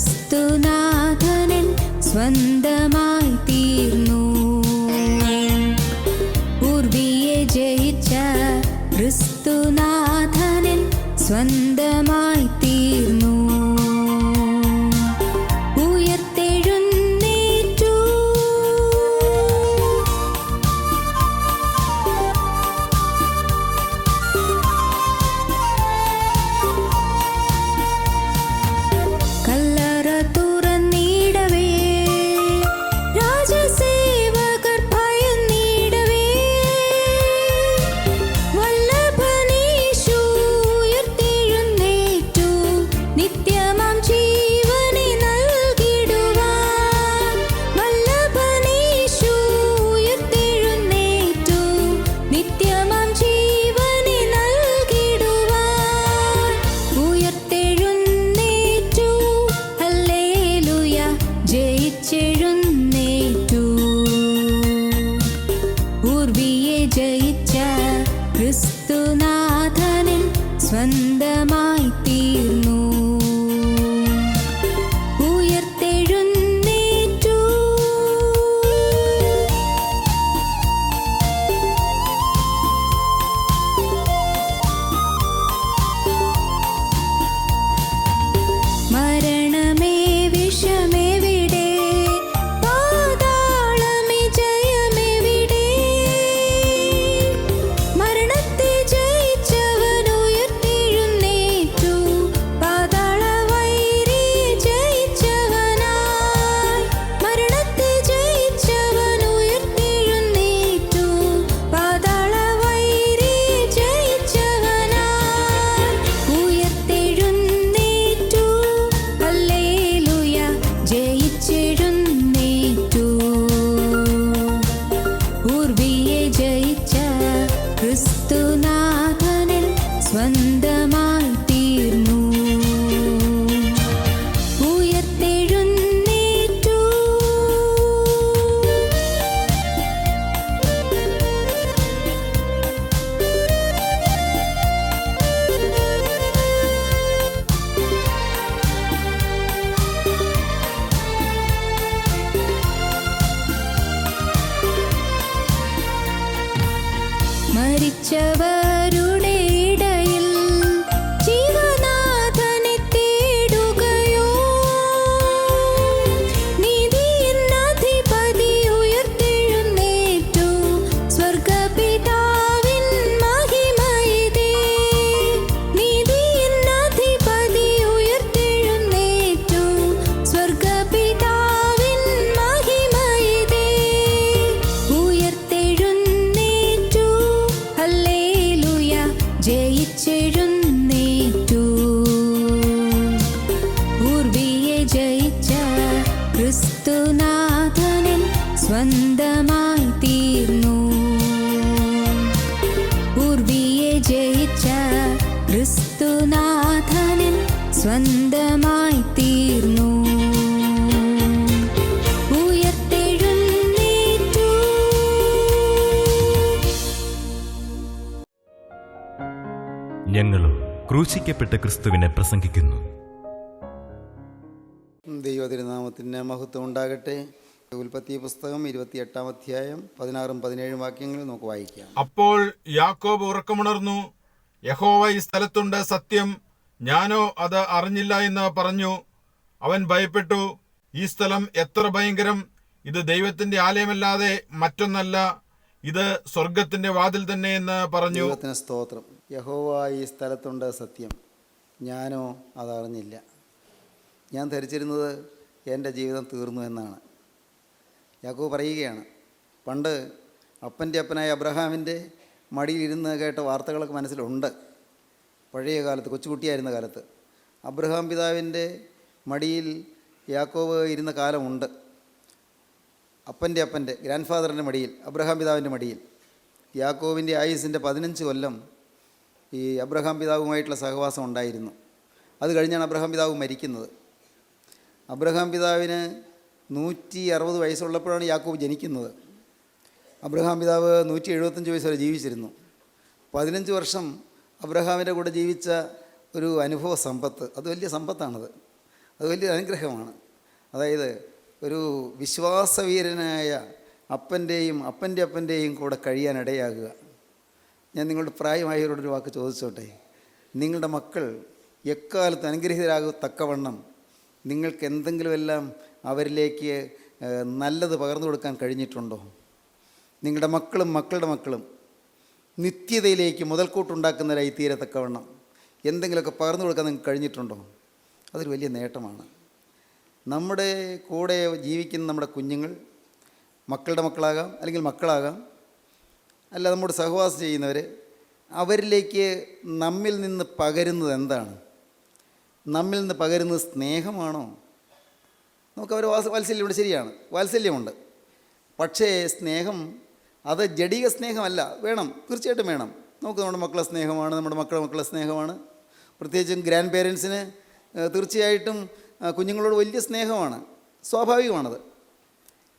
ക്രിസ്തുനാഥനൻ സ്വന്തമായി തീർന്നു. പൂർവിയെ ജയിച്ച ക്രിസ്തുനാഥനൻ സ്വന്തമായി തീർന്നു. ക്രിസ്തുനാഥനൻ സ്വന്തമായി തീർന്നു. ഉയർത്തെഴുന്നേറ്റു. മരണമേ വിഷമെവിടെ, പാതാളമേ ജയമെവിടെ? മരണത്തെ ജയിച്ചവൻ ഉയർത്തെഴുന്നേറ്റു. പാതാള വൈരി ജയിച്ചവനായി. മരണത്തെ ജയിച്ചവൻ ഉയർത്തെഴുന്നേറ്റു. പാതാള വൈരി ജയിച്ചവനായി. ഉയർത്തെഴുന്നേറ്റു. ഹല്ലേലൂയ, ജയിച്ചെഴുന്നേറ്റു. പൂർവിയെ ജയിച്ച ക്രിസ്തുനാഥനൻ സ്വന്തമായി തീർന്നു. ഉയർത്തെഴുന്നേറ്റു. മരിച്ചവരുടെ ഇടയിൽ ജീവനാഥനെ തേടുകയോ? നീതിയിൻ അധിപതി ഉയർത്തെഴുന്നേറ്റു. സ്വർഗ്ഗപിതാവിൻ മഹിമയിതേ. നീതിയിൻ അധിപതി ഉയർത്തെഴുന്നേറ്റു. സ്വർഗ്ഗപിതാവിൻ മഹിമയിതേ. ഉയർത്തെഴുന്നേറ്റു. ഹല്ലേലൂയ, ജയിച്ചെഴുന്നേറ്റു. പൂർവിയെ ജയിച്ച ക്രിസ്തുനാഥനൻ സ്വന്തമായി തീർന്നു. പൂർവിയെ ജയിച്ച ക്രിസ്തുനാഥനൻ സ്വന്തമായി തീർന്നു. ഉയർത്തെഴുന്നേറ്റു. ഞങ്ങളും ക്രൂശിക്കപ്പെട്ട ക്രിസ്തുവിനെ പ്രസംഗിക്കുന്നു. ദൈവതിരുനാമത്തിന് മഹത്വം ഉണ്ടാകട്ടെ. ഉൽപ്പത്തി പുസ്തകം 28 അധ്യായം 16-17 വാക്യങ്ങൾ നമുക്ക് വായിക്കാം. അപ്പോൾ യാക്കോബ് ഉറക്കമുണർന്നു. യഹോവ ഈ സ്ഥലത്തുണ്ട്, സത്യം, ഞാനോ അത് അറിഞ്ഞില്ല എന്ന് പറഞ്ഞു. അവൻ ഭയപ്പെട്ടു. ഈ സ്ഥലം എത്ര ഭയങ്കരം! ഇത് ദൈവത്തിന്റെ ആലയമല്ലാതെ മറ്റൊന്നല്ല, ഇത് സ്വർഗത്തിന്റെ വാതിൽ തന്നെ എന്ന് പറഞ്ഞു. ദൈവത്തിന് സ്തോത്രം. യഹോവ ഈ സ്ഥലത്തുണ്ട്, സത്യം, ഞാനോ അതറിഞ്ഞില്ല. ഞാൻ ധരിച്ചിരുന്നത് എൻ്റെ ജീവിതം തീർന്നു എന്നാണ്. യാക്കോബ് പറയുകയാണ്, പണ്ട് അപ്പൻ്റെ അപ്പനായ അബ്രഹാമിൻ്റെ മടിയിലിരുന്ന് കേട്ട വാർത്തകളൊക്കെ മനസ്സിലുണ്ട്. പഴയ കാലത്ത്, കൊച്ചുകുട്ടിയായിരുന്ന കാലത്ത് അബ്രഹാം പിതാവിൻ്റെ മടിയിൽ യാക്കോബ് ഇരുന്ന കാലമുണ്ട്. അപ്പൻ്റെ ഗ്രാൻഡ് ഫാദറിൻ്റെ മടിയിൽ, അബ്രഹാം പിതാവിൻ്റെ മടിയിൽ. യാക്കോബിൻ്റെ ആയുസിൻ്റെ 15 കൊല്ലം ഈ അബ്രഹാം പിതാവുമായിട്ടുള്ള സഹവാസം ഉണ്ടായിരുന്നു. അത് കഴിഞ്ഞാണ് അബ്രഹാം പിതാവ് മരിക്കുന്നത്. അബ്രഹാം പിതാവിന് 160 വയസ്സുള്ളപ്പോഴാണ് യാക്കോബ് ജനിക്കുന്നത്. അബ്രഹാം പിതാവ് 175 വയസ്സ് വരെ ജീവിച്ചിരുന്നു. 15 വർഷം അബ്രഹാമിൻ്റെ കൂടെ ജീവിച്ച ഒരു അനുഭവ സമ്പത്ത്, അത് വലിയ സമ്പത്താണത്. അത് വലിയൊരു അനുഗ്രഹമാണ്. അതായത് ഒരു വിശ്വാസവീരനായ അപ്പൻ്റെയും അപ്പൻ്റെയും കൂടെ കഴിയാനിടയാകുക. ഞാൻ നിങ്ങളുടെ പ്രായമായവരോടൊരു വാക്ക് ചോദിച്ചോട്ടെ, നിങ്ങളുടെ മക്കൾ എക്കാലത്ത് അനുഗ്രഹീതരാകത്തക്കവണ്ണം നിങ്ങൾക്ക് എന്തെങ്കിലുമെല്ലാം അവരിലേക്ക് നല്ലത് പകർന്നു കൊടുക്കാൻ കഴിഞ്ഞിട്ടുണ്ടോ? നിങ്ങളുടെ മക്കളും മക്കളുടെ മക്കളും നിത്യതയിലേക്ക് മുതൽക്കൂട്ടുണ്ടാക്കുന്നവരായി തീരത്തക്കവണ്ണം എന്തെങ്കിലുമൊക്കെ പകർന്നു കൊടുക്കാൻ നിങ്ങൾക്ക് കഴിഞ്ഞിട്ടുണ്ടോ? അതൊരു വലിയ നേട്ടമാണ്. നമ്മുടെ കൂടെ ജീവിക്കുന്ന നമ്മുടെ കുഞ്ഞുങ്ങൾ മക്കളുടെ മക്കളാകാം, അല്ലെങ്കിൽ മക്കളാകാം, അല്ല നമ്മോട് സഹവാസം ചെയ്യുന്നവർ, അവരിലേക്ക് നമ്മിൽ നിന്ന് പകരുന്നത് എന്താണ്? നമ്മിൽ നിന്ന് പകരുന്നത് സ്നേഹമാണോ? നമുക്കവർ വാത്സല്യമുണ്ട്, ശരിയാണ്, വാത്സല്യമുണ്ട്. പക്ഷേ സ്നേഹം അത് ജഡിക സ്നേഹമല്ല. വേണം, തീർച്ചയായിട്ടും വേണം. നമുക്ക് നമ്മുടെ മക്കളെ സ്നേഹമാണ്, നമ്മുടെ മക്കളെ സ്നേഹമാണ്. പ്രത്യേകിച്ചും ഗ്രാൻഡ് പേരൻസിന് തീർച്ചയായിട്ടും കുഞ്ഞുങ്ങളോട് വലിയ സ്നേഹമാണ്, സ്വാഭാവികമാണത്.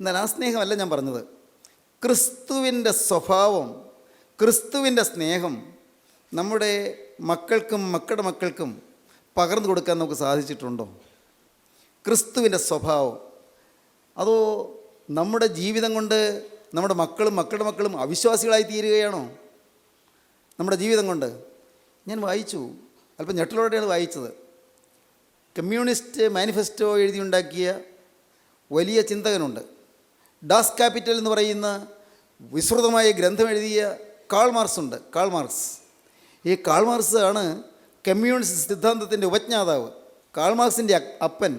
എന്നാൽ ആ സ്നേഹമല്ല ഞാൻ പറഞ്ഞത്. ക്രിസ്തുവിൻ്റെ സ്വഭാവം, ക്രിസ്തുവിൻ്റെ സ്നേഹം നമ്മുടെ മക്കൾക്കും മക്കളുടെ മക്കൾക്കും പകർന്നു കൊടുക്കാൻ നമുക്ക് സാധിച്ചിട്ടുണ്ടോ? ക്രിസ്തുവിൻ്റെ സ്വഭാവം. അതോ നമ്മുടെ ജീവിതം കൊണ്ട് നമ്മുടെ മക്കളും മക്കളുടെ മക്കളും അവിശ്വാസികളായി തീരുകയാണോ? നമ്മുടെ ജീവിതം കൊണ്ട്. ഞാൻ വായിച്ചു, അല്പം ഞെട്ടലോടെയാണ് വായിച്ചത്. കമ്മ്യൂണിസ്റ്റ് മാനിഫെസ്റ്റോ എഴുതിയുണ്ടാക്കിയ വലിയ ചിന്തകനുണ്ട്, ഡാസ് ക്യാപിറ്റൽ എന്ന് പറയുന്ന വിസ്തൃതമായ ഗ്രന്ഥം എഴുതിയ കാൾ മാർക്സ് ഉണ്ട്. കാൾ മാർക്സ്, ഈ കാൾ മാർക്സ് ആണ് കമ്മ്യൂണിസ്റ്റ് സിദ്ധാന്തത്തിൻ്റെ ഉപജ്ഞാതാവ്. കാൾ മാർക്സിൻ്റെ അപ്പൻ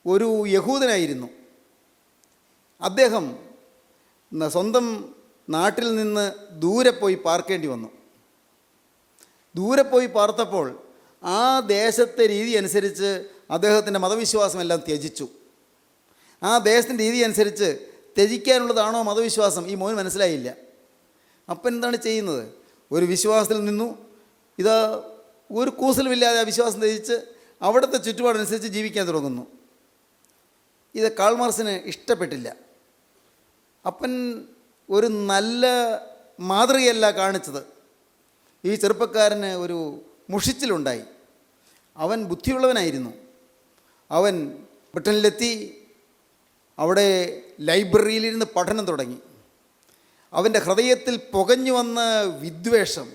ഒരു യഹൂദനായിരുന്നു. അദ്ദേഹം സ്വന്തം നാട്ടിൽ നിന്ന് ദൂരെ പോയി പാർക്കേണ്ടി വന്നു. ദൂരെ പോയി പാർത്തപ്പോൾ ആ ദേശത്തെ രീതി അനുസരിച്ച് അദ്ദേഹത്തിൻ്റെ മതവിശ്വാസമെല്ലാം ത്യജിച്ചു. ആ ദേശത്തിൻ്റെ രീതി അനുസരിച്ച് ത്യജിക്കാനുള്ളതാണോ മതവിശ്വാസം? ഈ മോന് മനസ്സിലായില്ല. അപ്പം എന്താണ് ചെയ്യുന്നത്? ഒരു വിശ്വാസത്തിൽ നിന്നു ഇതാ ഒരു കൂസലുമില്ലാതെ ആ വിശ്വാസം ത്യജിച്ച് അവിടുത്തെ ചുറ്റുപാടനുസരിച്ച് ജീവിക്കാൻ തുടങ്ങുന്നു. ഇത് കാൾ മാർക്സിന് ഇഷ്ടപ്പെട്ടില്ല. അപ്പൻ ഒരു നല്ല മാതൃകയല്ല കാണിച്ചത്. ഈ ചെറുപ്പക്കാരന് ഒരു മുഷിച്ചിലുണ്ടായി. അവൻ ബുദ്ധിയുള്ളവനായിരുന്നു. അവൻ ബ്രിട്ടനിലെത്തി, അവിടെ ലൈബ്രറിയിലിരുന്ന് പഠനം തുടങ്ങി. അവൻ്റെ ഹൃദയത്തിൽ പുകഞ്ഞു വന്ന വിദ്വേഷം,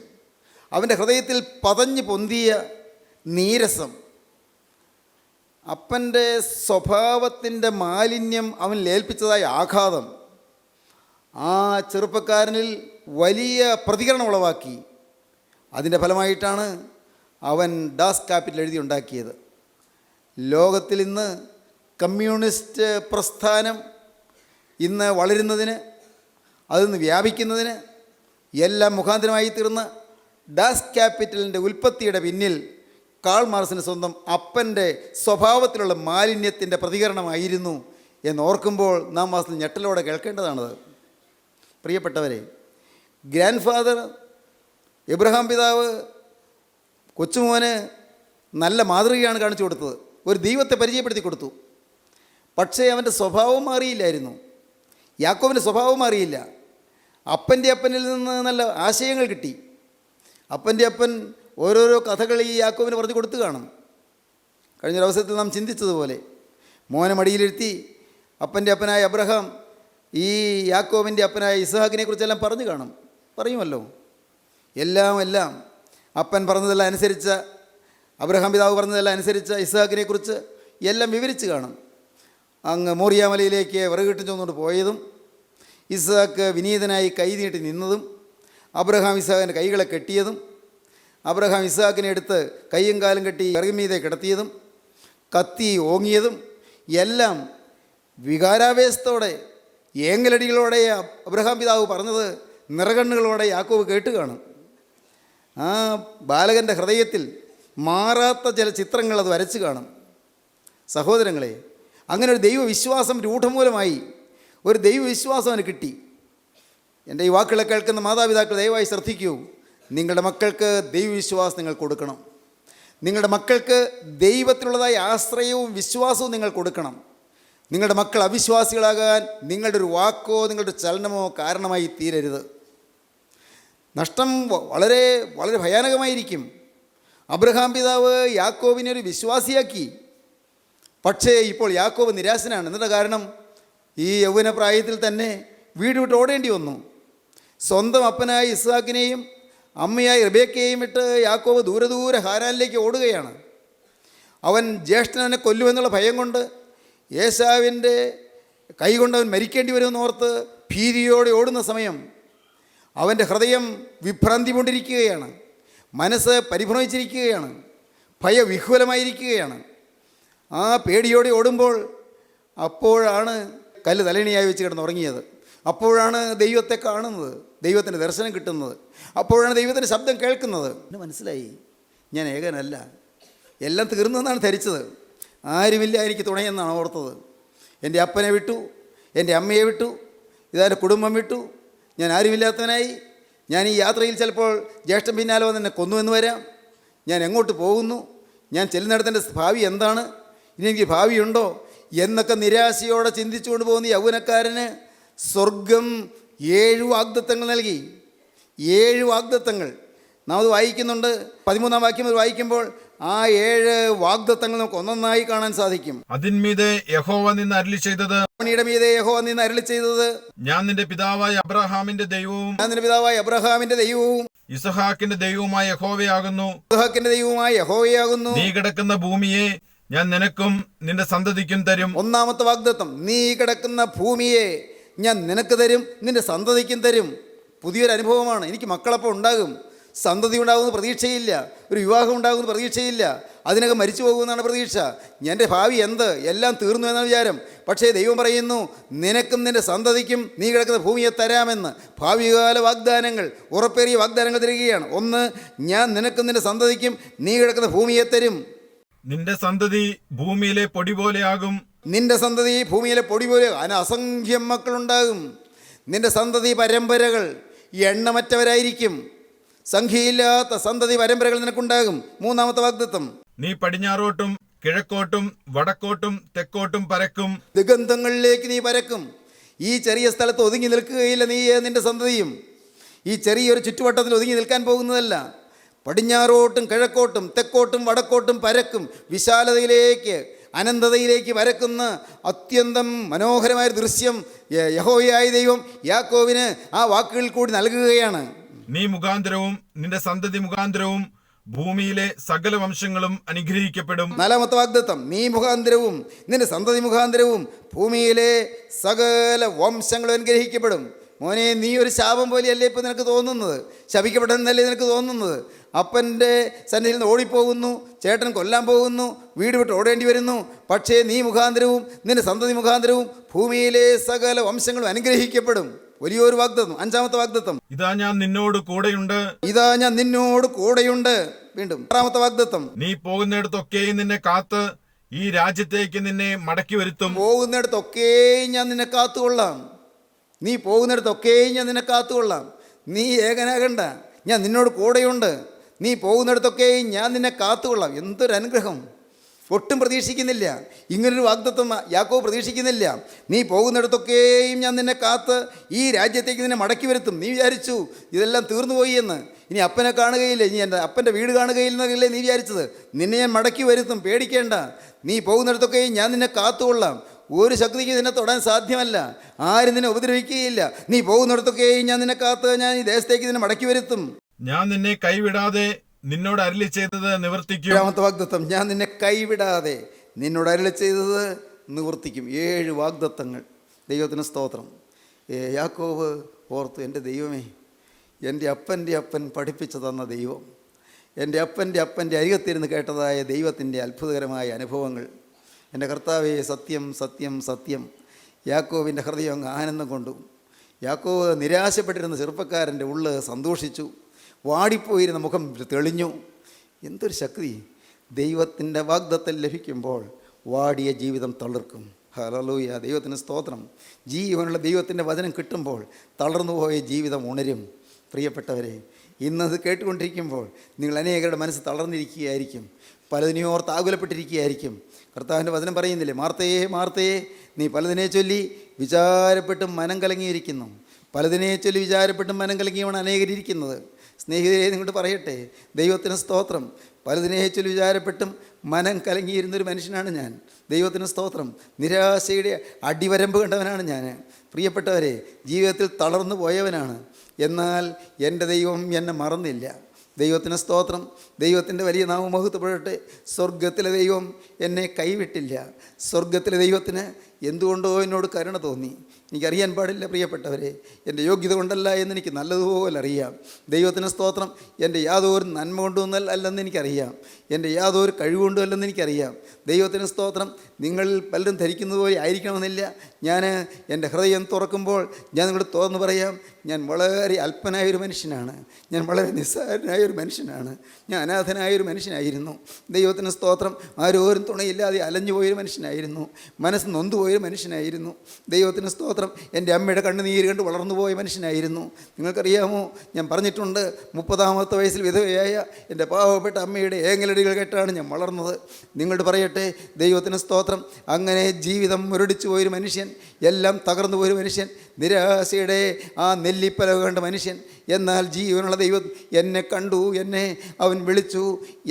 അവൻ്റെ ഹൃദയത്തിൽ പതഞ്ഞു പൊന്തിയ നീരസം, അപ്പൻ്റെ സ്വഭാവത്തിൻ്റെ മാലിന്യം അവൻ ഏൽപ്പിച്ചതായ ആഘാതം ആ ചെറുപ്പക്കാരനിൽ വലിയ പ്രതികരണം ഉളവാക്കി. അതിൻ്റെ ഫലമായിട്ടാണ് അവൻ ഡാസ് ക്യാപിറ്റൽ എഴുതിയുണ്ടാക്കിയത്. ലോകത്തിൽ ഇന്ന് കമ്മ്യൂണിസ്റ്റ് പ്രസ്ഥാനം ഇന്ന് വളരുന്നതിന്, അതിന്ന് വ്യാപിക്കുന്നതിന് എല്ലാം മുഖാന്തരമായി തീർന്ന ഡാസ് ക്യാപിറ്റലിൻ്റെ ഉൽപ്പത്തിയുടെ പിന്നിൽ കാൾ മാർക്സിന് സ്വന്തം അപ്പൻ്റെ സ്വഭാവത്തിലുള്ള മാലിന്യത്തിൻ്റെ പ്രതികരണമായിരുന്നു എന്നോർക്കുമ്പോൾ നാം വാസ്തവത്തിൽ ഞെട്ടലോടെ കേൾക്കേണ്ടതാണത്. പ്രിയപ്പെട്ടവരെ, ഗ്രാൻഡ് ഫാദർ എബ്രഹാം പിതാവ് കൊച്ചുമോന് നല്ല മാതൃകയാണ് കാണിച്ചു കൊടുത്തത്. ഒരു ദൈവത്തെ പരിചയപ്പെടുത്തി കൊടുത്തു. പക്ഷേ അവൻ്റെ സ്വഭാവം മാറിയില്ലായിരുന്നു. യാക്കോബിൻ്റെ സ്വഭാവം മാറിയില്ല. അപ്പനിൽ നിന്ന് നല്ല ആശയങ്ങൾ കിട്ടി. അപ്പൻ ഓരോരോ കഥകൾ ഈ യാക്കോബിന് പറഞ്ഞു കൊടുത്തു കാണും. കഴിഞ്ഞൊരവസരത്തിൽ നാം ചിന്തിച്ചതുപോലെ മോനെ മടിയിലിരുത്തി അപ്പനായ അബ്രഹാം ഈ യാക്കോബിൻ്റെ അപ്പനായ ഇസ്ഹാക്കിനെ കുറിച്ചെല്ലാം പറഞ്ഞു കാണും. പറയുമല്ലോ, എല്ലാം അപ്പൻ പറഞ്ഞതെല്ലാം അനുസരിച്ച, അബ്രഹാം പിതാവ് പറഞ്ഞതെല്ലാം അനുസരിച്ച ഇസ്ഹാക്കിനെക്കുറിച്ച് എല്ലാം വിവരിച്ച് കാണും. അങ്ങ് മോറിയാമലയിലേക്ക് വിറകിട്ട് ചുമന്നുകൊണ്ട് പോയതും, ഇസ്ഹാക്ക് വിനീതനായി കൈ നീട്ടി നിന്നതും, അബ്രഹാം ഇസ്ഹാക്കിൻ്റെ കൈകളെ കെട്ടിയതും, അബ്രഹാം ഇസ്ഹാക്കിനെ എടുത്ത് കൈയും കാലും കെട്ടി വിറകുമീതെ കിടത്തിയതും, കത്തി ഓങ്ങിയതും എല്ലാം വികാരാവേശത്തോടെ ഏങ്ങലടികളോടെ അബ്രഹാം പിതാവ് പറഞ്ഞത് നിറകണ്ണുകളോടെ യാക്കോബ് കേട്ട് കാണും. ആ ബാലകൻ്റെ ഹൃദയത്തിൽ മാറാത്ത ചില ചിത്രങ്ങൾ അത് വരച്ച് കാണും. സഹോദരങ്ങളെ, അങ്ങനെ ഒരു ദൈവവിശ്വാസം രൂഢമൂലമായി ഒരു ദൈവവിശ്വാസം അവന് കിട്ടി. എൻ്റെ ഈ വാക്കുകളെ കേൾക്കുന്ന മാതാപിതാക്കൾ ദയവായി ശ്രദ്ധിക്കൂ. നിങ്ങളുടെ മക്കൾക്ക് ദൈവവിശ്വാസം നിങ്ങൾ കൊടുക്കണം. നിങ്ങളുടെ മക്കൾക്ക് ദൈവത്തിലുള്ളതായ ആശ്രയവും വിശ്വാസവും നിങ്ങൾ കൊടുക്കണം. നിങ്ങളുടെ മക്കൾ അവിശ്വാസികളാകാൻ നിങ്ങളുടെ ഒരു വാക്കോ നിങ്ങളുടെ ചലനമോ കാരണമായി തീരരുത്. നഷ്ടം വളരെ വളരെ ഭയാനകമായിരിക്കും. അബ്രഹാം പിതാവ് യാക്കോബിനെ ഒരു വിശ്വാസിയാക്കി. പക്ഷേ ഇപ്പോൾ യാക്കോബ് നിരാശനാണ്. എന്നിട്ട് കാരണം ഈ യൗവന പ്രായത്തിൽ തന്നെ വീട് വിട്ട് ഓടേണ്ടി വന്നു. സ്വന്തം അപ്പനായ ഇസ്ഹാക്കിനെയും അമ്മയായി റിബേക്കയെയും വിട്ട് യാക്കോബ് ദൂരെ ദൂരെ ഹാരാനിലേക്ക് ഓടുകയാണ്. അവൻ ജ്യേഷ്ഠനെ കൊല്ലുമെന്നുള്ള ഭയം കൊണ്ട് ഏശാവിൻ്റെ കൈകൊണ്ട് അവൻ മരിക്കേണ്ടി വരുമെന്ന് ഓർത്ത് ഭീതിയോടെ ഓടുന്ന സമയം അവൻ്റെ ഹൃദയം വിഭ്രാന്തി കൊണ്ടിരിക്കുകയാണ്, മനസ്സ് പരിഭ്രമിച്ചിരിക്കുകയാണ്, ഭയവിഹ്വലമായിരിക്കുകയാണ്. ആ പേടിയോടെ ഓടുമ്പോൾ അപ്പോഴാണ് കല്ല് തലയിണിയായി വെച്ച് കിടന്നുറങ്ങിയത്. അപ്പോഴാണ് ദൈവത്തെ കാണുന്നത്, ദൈവത്തിൻ്റെ ദർശനം കിട്ടുന്നത്. അപ്പോഴാണ് ദൈവത്തിൻ്റെ ശബ്ദം കേൾക്കുന്നത്. എന്നെ മനസ്സിലായി, ഞാൻ ഏകനല്ല, എല്ലാം തീർന്നെന്നാണ് ധരിച്ചത്. ആരുമില്ല എനിക്ക് തുണയെന്നാണ് ഓർത്തത്. എൻ്റെ അപ്പനെ വിട്ടു, എൻ്റെ അമ്മയെ വിട്ടു, ഇതെൻ്റെ കുടുംബം വിട്ടു, ഞാൻ ആരുമില്ലാത്തവനായി. ഞാൻ ഈ യാത്രയിൽ ചിലപ്പോൾ ജ്യേഷ്ഠൻ പിന്നാലെ വന്ന് എന്നെ കൊന്നുവെന്ന് വരാം. ഞാൻ എങ്ങോട്ട് പോകുന്നു, ഞാൻ ചെല്ലുന്നിടത്തിൻ്റെ ഭാവി എന്താണ്, ഇനി എനിക്ക് ഭാവിയുണ്ടോ എന്നൊക്കെ നിരാശയോടെ ചിന്തിച്ചുകൊണ്ട് പോകുന്ന യൗവനക്കാരന് സ്വർഗം 7 വാഗ്ദത്തങ്ങൾ നൽകി. 7 വാഗ്ദത്തങ്ങൾ നാം അത് വായിക്കുന്നുണ്ട്. 13-ാം വാക്യം വായിക്കുമ്പോൾ ആ 7 വാഗ്ദത്തങ്ങൾ നമുക്ക് ഒന്നൊന്നായി കാണാൻ സാധിക്കും. അതിന്മീതെ യഹോവ നിന്ന് അരുളി ചെയ്തത്, മണിയുടെ മീതെ യഹോവ നിന്ന് അരുളി ചെയ്തത്, ഞാൻ നിന്റെ പിതാവായ അബ്രഹാമിന്റെ ദൈവവും ഞാൻ നിന്റെ പിതാവായ അബ്രഹാമിന്റെ ദൈവവും ഇസഹാക്കിന്റെ ദൈവവുമായ യഹോവയാകുന്നു. ഇസ്ഹാക്കിന്റെ ദൈവവുമായ യഹോവയാകുന്നു. നീ കിടക്കുന്ന ഭൂമിയെ ഞാൻ നിനക്കും നിന്റെ സന്തതിക്കും തരും. ഒന്നാമത്തെ വാഗ്ദത്തം, നീ കിടക്കുന്ന ഭൂമിയെ ഞാൻ നിനക്ക് തരും, നിന്റെ സന്തതിക്കും തരും. പുതിയൊരു അനുഭവമാണ്. എനിക്ക് മക്കളപ്പോൾ ഉണ്ടാകും, സന്തതി ഉണ്ടാകുമെന്ന് പ്രതീക്ഷയില്ല, ഒരു വിവാഹം ഉണ്ടാകുമെന്ന് പ്രതീക്ഷയില്ല, അതിനൊക്കെ മരിച്ചു പോകുമെന്നാണ് പ്രതീക്ഷ. എൻ്റെ ഭാവി എന്ത്, എല്ലാം തീർന്നു എന്ന വിചാരം. പക്ഷേ ദൈവം പറയുന്നു, നിനക്കും നിൻ്റെ സന്തതിക്കും നീ കിടക്കുന്ന ഭൂമിയെ തരാമെന്ന്. ഭാവികാല വാഗ്ദാനങ്ങൾ, ഉറപ്പേറിയ വാഗ്ദാനങ്ങൾ തരികയാണ്. ഒന്ന്, ഞാൻ നിനക്കും നിൻ്റെ സന്തതിക്കും നീ കിടക്കുന്ന ഭൂമിയെ തരും. നിന്റെ സന്തതി ഭൂമിയിലെ പൊടി പോലെയാകും. നിന്റെ സന്തതി ഭൂമിയിലെ പൊടി പോലെ, അതിന് അസംഖ്യം മക്കളുണ്ടാകും. നിന്റെ സന്തതി പരമ്പരകൾ എണ്ണമറ്റവരായിരിക്കും. സംഖ്യയില്ലാത്ത സന്തതി പരമ്പരകൾ നിനക്കുണ്ടാകും. മൂന്നാമത്തെ വാഗ്ദത്തം, നീ പടിഞ്ഞാറോട്ടും കിഴക്കോട്ടും വടക്കോട്ടും തെക്കോട്ടും പരക്കും. ദിഗന്ധങ്ങളിലേക്ക് നീ പരക്കും. ഈ ചെറിയ സ്ഥലത്ത് ഒതുങ്ങി നിൽക്കുകയില്ല നീ, നിന്റെ സന്തതിയും ഈ ചെറിയൊരു ചുറ്റുവട്ടത്തിൽ ഒതുങ്ങി നിൽക്കാൻ പോകുന്നതല്ല. പടിഞ്ഞാറോട്ടും കിഴക്കോട്ടും തെക്കോട്ടും വടക്കോട്ടും പരക്കും. വിശാലതയിലേക്ക്, അനന്തതയിലേക്ക് പരക്കുന്ന അത്യന്തം മനോഹരമായ ദൃശ്യം യഹോവയായ ദൈവം യാക്കോബിന് ആ വാക്കുകളിൽ കൂടി നൽകുകയാണ്. നീ മുഖാന്തരവും നിന്റെ സന്തതി മുഖാന്തരവും ഭൂമിയിലെ സകല വംശങ്ങളും അനുഗ്രഹിക്കപ്പെടും. നാലാമത്തെ വാഗ്ദത്തം, നീ മുഖാന്തരവും നിന്റെ സന്തതി മുഖാന്തരവും ഭൂമിയിലെ സകല വംശങ്ങളും അനുഗ്രഹിക്കപ്പെടും. മോനെ, നീ ഒരു ശാപം പോലെയല്ലേ ഇപ്പോൾ നിനക്ക് തോന്നുന്നത്, ശപിക്കപ്പെട്ടെന്നല്ലേ നിനക്ക് തോന്നുന്നത്. അപ്പൻ്റെ സന്നിധിയിൽ നിന്ന് ഓടിപ്പോകുന്നു, ചേട്ടൻ കൊല്ലാൻ പോകുന്നു, വീട് വിട്ട് ഓടേണ്ടി വരുന്നു. പക്ഷേ നീ മുഖാന്തരവും നിന്റെ സന്തതി മുഖാന്തരവും ഭൂമിയിലെ സകല വംശങ്ങളും അനുഗ്രഹിക്കപ്പെടും. വലിയൊരു വാഗ്ദത്തം. അഞ്ചാമത്തെ വാഗ്ദത്തം, ഇതാ ഞാൻ നിന്നോട് കൂടെയുണ്ട്. ഇതാ ഞാൻ നിന്നോട് കൂടെയുണ്ട്. വീണ്ടും ആറാമത്തെ വാഗ്ദത്തം, നീ പോകുന്നിടത്തൊക്കെയും നിന്നെ കാത്ത് ഈ രാജ്യത്തേക്ക് നിന്നെ മടക്കി വരുത്തും. പോകുന്നിടത്തൊക്കെയും ഞാൻ നിന്നെ കാത്തുകൊള്ളാം. നീ പോകുന്നിടത്തൊക്കെയും ഞാൻ നിന്നെ കാത്തുകൊള്ളാം. നീ ഏകനാകണ്ട, ഞാൻ നിന്നോട് കൂടെയുണ്ട്. നീ പോകുന്നിടത്തൊക്കെയും ഞാൻ നിന്നെ കാത്തുകൊള്ളാം. എന്തൊരു അനുഗ്രഹം! ഒട്ടും പ്രതീക്ഷിക്കുന്നില്ല, ഇങ്ങനൊരു വാഗ്ദത്തം യാക്കോബ് പ്രതീക്ഷിക്കുന്നില്ല. നീ പോകുന്നിടത്തൊക്കെയും ഞാൻ നിന്നെ കാത്ത് ഈ രാജ്യത്തേക്ക് നിന്നെ മടക്കി വരുത്തും. നീ വിചാരിച്ചു ഇതെല്ലാം തീർന്നുപോയി എന്ന്, ഇനി അപ്പനെ കാണുകയില്ല, ഇനി എൻ്റെ അപ്പൻ്റെ വീട് കാണുകയില്ലെന്നല്ലേ നീ വിചാരിച്ചത്. നിന്നെ ഞാൻ മടക്കി വരുത്തും, പേടിക്കേണ്ട. നീ പോകുന്നിടത്തൊക്കെയും ഞാൻ നിന്നെ കാത്തുകൊള്ളാം. ഒരു ശക്തിക്ക് നിന്നെ തൊടാൻ സാധ്യമല്ല, ആരും നിന്നെ ഉപദ്രവിക്കുകയില്ല. നീ പോകുന്നിടത്തൊക്കെയും ഞാൻ നിന്നെ കാത്ത് ഞാൻ ഈ ദേശത്തേക്ക് നിന്നെ മടക്കി വരുത്തും. ഞാൻ നിന്നെ കൈവിടാതെ നിന്നോട് അരുളി ചെയ്തത് നിവർത്തിക്കും. ഏഴാമത്തെ വാഗ്ദത്തം, ഞാൻ നിന്നെ കൈവിടാതെ നിന്നോട് അരുളി ചെയ്തത് നിവർത്തിക്കും. 7 വാഗ്ദത്തങ്ങൾ. ദൈവത്തിന് സ്തോത്രം. യാക്കോബ് ഓർത്തു, എൻ്റെ ദൈവമേ, എൻ്റെ അപ്പൻ്റെ അപ്പൻ പഠിപ്പിച്ചു തന്ന ദൈവം, എൻ്റെ അപ്പൻ്റെ അപ്പൻ്റെ അരികത്തിരുന്ന് കേട്ടതായ ദൈവത്തിൻ്റെ അത്ഭുതകരമായ അനുഭവങ്ങൾ. എൻ്റെ കർത്താവേ, സത്യം സത്യം സത്യം. യാക്കോബിൻ്റെ ഹൃദയം അങ്ങ് ആനന്ദം കൊണ്ടു. യാക്കോബ് നിരാശപ്പെട്ടിരുന്ന ചെറുപ്പക്കാരൻ്റെ ഉള്ള് സന്തോഷിച്ചു. വാടിപ്പോയിരുന്ന മുഖം തെളിഞ്ഞു. എന്തൊരു ശക്തി! ദൈവത്തിൻ്റെ വാഗ്ദത്തം ലഭിക്കുമ്പോൾ വാടിയ ജീവിതം തളിർക്കും. ഹല്ലേലൂയ, ദൈവത്തിന് സ്തോത്രം. ജീവനുള്ള ദൈവത്തിൻ്റെ വചനം കിട്ടുമ്പോൾ തളർന്നുപോയ ജീവിതം ഉണരും. പ്രിയപ്പെട്ടവരെ, ഇന്നത് കേട്ടുകൊണ്ടിരിക്കുമ്പോൾ നിങ്ങൾ അനേകരുടെ മനസ്സ് തളർന്നിരിക്കുകയായിരിക്കും, പലതിനെയും ഓർത്ത് ആകുലപ്പെട്ടിരിക്കുകയായിരിക്കും. കർത്താവിൻ്റെ വചനം പറയുന്നില്ലേ, മാർത്തയെ മാർത്തയെ, നീ പലതിനെ ചൊല്ലി വിചാരപ്പെട്ടും മനം കലങ്ങിയിരിക്കുന്നു. പലതിനെ ചൊല്ലി വിചാരപ്പെട്ടും മനം കലങ്ങിയാണ് അനേകരിയിരിക്കുന്നത്. സ്നേഹിതരെ, നിങ്ങോട്ട് പറയട്ടെ, ദൈവത്തിന് സ്തോത്രം. പലതിനെ ചൊല്ലി വിചാരപ്പെട്ടും മനം കലങ്ങിയിരുന്നൊരു മനുഷ്യനാണ് ഞാൻ. ദൈവത്തിന് സ്തോത്രം. നിരാശയുടെ അടിവരമ്പ് കണ്ടവനാണ് ഞാൻ. പ്രിയപ്പെട്ടവരെ, ജീവിതത്തിൽ തളർന്നു പോയവനാണ്. എന്നാൽ എൻ്റെ ദൈവം എന്നെ മറന്നില്ല. ദൈവത്തിന് സ്തോത്രം. ദൈവത്തിൻ്റെ വലിയ നാമം മഹത്വപ്പെടട്ടെ. സ്വർഗത്തിലെ ദൈവം എന്നെ കൈവിട്ടില്ല. സ്വർഗത്തിലെ ദൈവത്തിന് എന്തുകൊണ്ടോ എന്നോട് കരുണ തോന്നി. എനിക്കറിയാൻ പാടില്ല പ്രിയപ്പെട്ടവരെ, എൻ്റെ യോഗ്യത കൊണ്ടല്ല എന്നെനിക്ക് നല്ലതുപോലെ അറിയാം. ദൈവത്തിന് സ്തോത്രം. എൻ്റെ യാതൊരു നന്മ കൊണ്ടൊന്നും അല്ലെന്ന് എനിക്കറിയാം. എൻ്റെ യാതൊരു കഴിവുകൊണ്ടും അല്ലെന്ന് എനിക്കറിയാം. ദൈവത്തിന് സ്തോത്രം. നിങ്ങൾ പലരും ധരിക്കുന്നത് പോലെ ആയിരിക്കണമെന്നില്ല. ഞാൻ എൻ്റെ ഹൃദയം തുറക്കുമ്പോൾ ഞാൻ നിങ്ങളോട് തുറന്ന് പറയാം, ഞാൻ വളരെ അല്പനായൊരു മനുഷ്യനാണ്. ഞാൻ വളരെ നിസ്സാരനായൊരു മനുഷ്യനാണ്. ഞാൻ അനാഥനായൊരു മനുഷ്യനായിരുന്നു. ദൈവത്തിന് സ്തോത്രം. ആരോരും തുണയില്ലാതെ അലഞ്ഞു പോയൊരു മനുഷ്യനായിരുന്നു. മനസ്സ് നൊന്തുപോയൊരു മനുഷ്യനായിരുന്നു. ദൈവത്തിന് സ്തോത്രം. എൻ്റെ അമ്മയുടെ കണ്ണുനീര് കണ്ട് വളർന്നു പോയ മനുഷ്യനായിരുന്നു. നിങ്ങൾക്കറിയാമോ, ഞാൻ പറഞ്ഞിട്ടുണ്ട്, 30-ാമത്തെ വയസ്സിൽ വിധവയായ എൻ്റെ പാവപ്പെട്ട അമ്മയുടെ ഏങ്ങലടികൾ കേട്ടാണ് ഞാൻ വളർന്നത്. നിങ്ങളോട് പറയട്ടെ, ദൈവത്തിന് സ്തോത്രം. അങ്ങനെ ജീവിതം മുരടിച്ചു പോയൊരു മനുഷ്യൻ, എല്ലാം തകർന്നു പോയൊരു മനുഷ്യൻ, നിരാശയുടെ ആ നെല്ലിപ്പല കണ്ട മനുഷ്യൻ. എന്നാൽ ജീവനുള്ള ദൈവം എന്നെ കണ്ടു, എന്നെ അവൻ വിളിച്ചു.